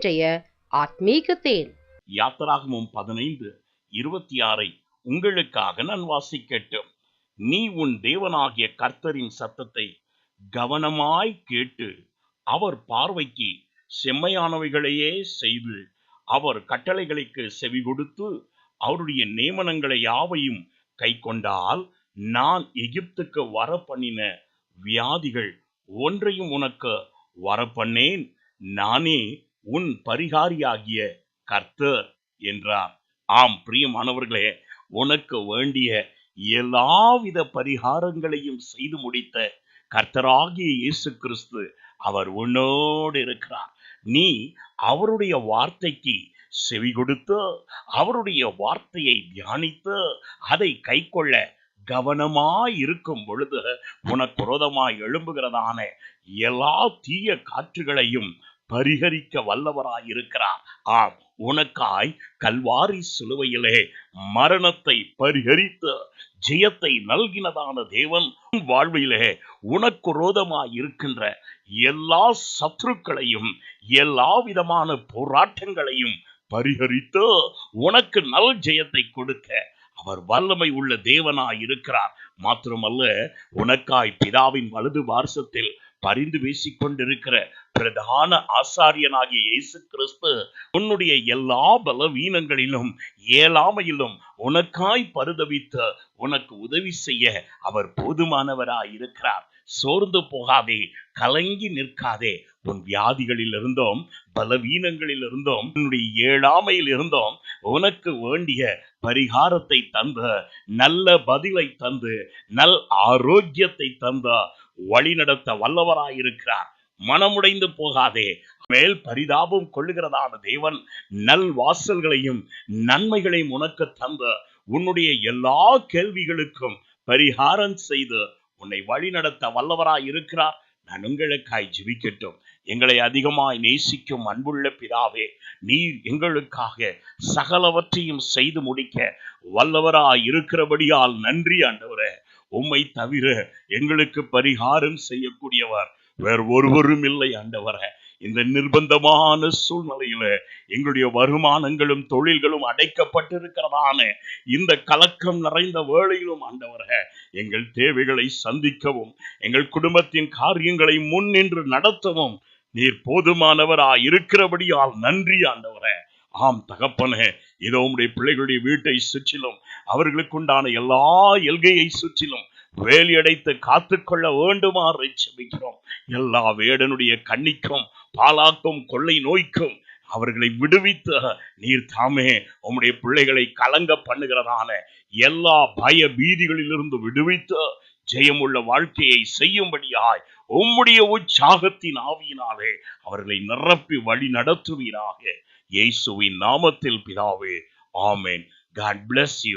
இன்றைய ஆத்மீக தேன். யாத்திராகமம் 15:26 உங்களுக்காக நான் வாசிக்கட்டும். நீ உன் தேவனாகிய கர்த்தரின் சத்தத்தை கவனமாய் கேட்டு அவர் பார்வைக்கு செம்மையானவைகளையே செய்து அவர் கட்டளைகளுக்கு செவி கொடுத்து அவருடைய நியமனங்களை யாவையும் கை கொண்டால் நான் எகிப்துக்கு வர பண்ணின வியாதிகள் ஒன்றையும் உனக்கு வரப்பண்ணேன். நானே உன் பரிகாரியாகிய கர்த்தர் என்றார். ஆம் பிரியமானவர்களே, உனக்கு வேண்டிய எல்லாவித பரிகாரங்களையும் செய்து முடித்த கர்த்தராகிய இயேசு கிறிஸ்து அவர் உன்னோடு இருக்கிறார். நீ அவருடைய வார்த்தைக்கு செவி கொடுத்து அவருடைய வார்த்தையை தியானித்து அதை கை கொள்ள கவனமாய் இருக்கும் பொழுது உனக்கு விரோதமாய் எழும்புகிறதான எல்லா தீய காற்றுகளையும் பரிகரிக்க வல்லவராய் இருக்கிறார். ஆம், உனக்காய் கல்வாரி சிலுவையிலே மரணத்தை பரிகரித்து ஜெயத்தை நல்கினதான தேவன் வாழ்விலே உனக்கு விரோதமாய் இருக்கின்ற எல்லா சத்துருக்களையும் எல்லா விதமான போராட்டங்களையும் பரிகரித்து உனக்கு நல் ஜெயத்தை கொடுக்க அவர் வல்லமை உள்ள தேவனாய் இருக்கிறார். மாத்திரமல்ல, உனக்காய் பிதாவின் வலது பார்சத்தில் பரிந்து பேசிக் கொண்டிருக்கிற பிரதான ஆசாரியனாகிய இயேசு கிறிஸ்து உன்னுடைய எல்லா பலவீனங்களிலும் இயலாமையிலும் உனக்காய் பரிதபித்து உனக்கு உதவி செய்ய அவர் போதுமானவராய் இருக்கிறார். சோர்ந்து போகாதே, கலங்கி நிற்காதே. உன் வியாதிகளில் இருந்தோம், பலவீனங்களில் இருந்தோம், உன்னுடைய இயலாமையில் இருந்தோம் உனக்கு வேண்டிய பரிகாரத்தை தந்து நல்ல பதிலை தந்து நல் ஆரோக்கியத்தை தந்த வழி நடத்த வல்லவராயிருக்கிறார். மனமுடைந்து போகாதே. மேல் பரிதாபம் கொள்ளுகிறதான தேவன் நல் வாசல்களையும் நன்மைகளையும் உனக்கு தந்து உன்னுடைய எல்லா கேள்விகளுக்கும் பரிகாரம் செய்து உன்னை வழி நடத்த வல்லவராய் இருக்கிறார். நான் உங்களுக்காய் ஜெபிக்கட்டும். எங்களை அதிகமாய் நேசிக்கும் அன்புள்ள பிதாவே, நீர் எங்களுக்காக சகலவற்றையும் செய்து முடிக்க வல்லவராய் இருக்கிறபடியால் நன்றி ஆண்டவரே. உம்மை தவிர எங்களுக்கு பரிகாரம் செய்யக்கூடியவர் வேறு ஒருவரும் இல்லை ஆண்டவரே. இந்த நிர்பந்தமான சூழ்நிலையில எங்களுடைய வருமானங்களும் தொழில்களும் அடைக்கப்பட்டிருக்கிறதான இந்த கலக்கம் நிறைந்த வேளையிலும் ஆண்டவரே, எங்கள் தேவைகளை சந்திக்கவும் எங்கள் குடும்பத்தின் காரியங்களை முன்னின்று நடத்தவும் நீர் போதுமானவராய் இருக்கிறபடியால் நன்றி ஆண்டவரே. ஆம் தகப்பனே, இதோ உம்முடைய பிள்ளைகளுடைய வீட்டை சுற்றிலும் அவர்களுக்கு உண்டான எல்லா எல்கையை சுற்றிலும் வேலியடைத்து காத்துக்கொள்ள வேண்டுமாறு ஜெபிக்கிறோம். எல்லா வேடனுடைய கண்ணிக்கும் பாலாக்கும் கொள்ளை நோய்க்கும் அவர்களை விடுவித்து நீர் தாமே உம்முடைய பிள்ளைகளை கலங்க பண்ணுகிறதான எல்லா பய பீதிகளிலிருந்து விடுவித்து ஜெயமுள்ள வாழ்க்கையை செய்யும்படியாய் உம்முடைய உற்சாகத்தின் ஆவியினாலே அவர்களை நிரப்பி வழி நடத்துவீராக. இயேசுவின் நாமத்தில் பிதாவே, ஆமென். God bless you.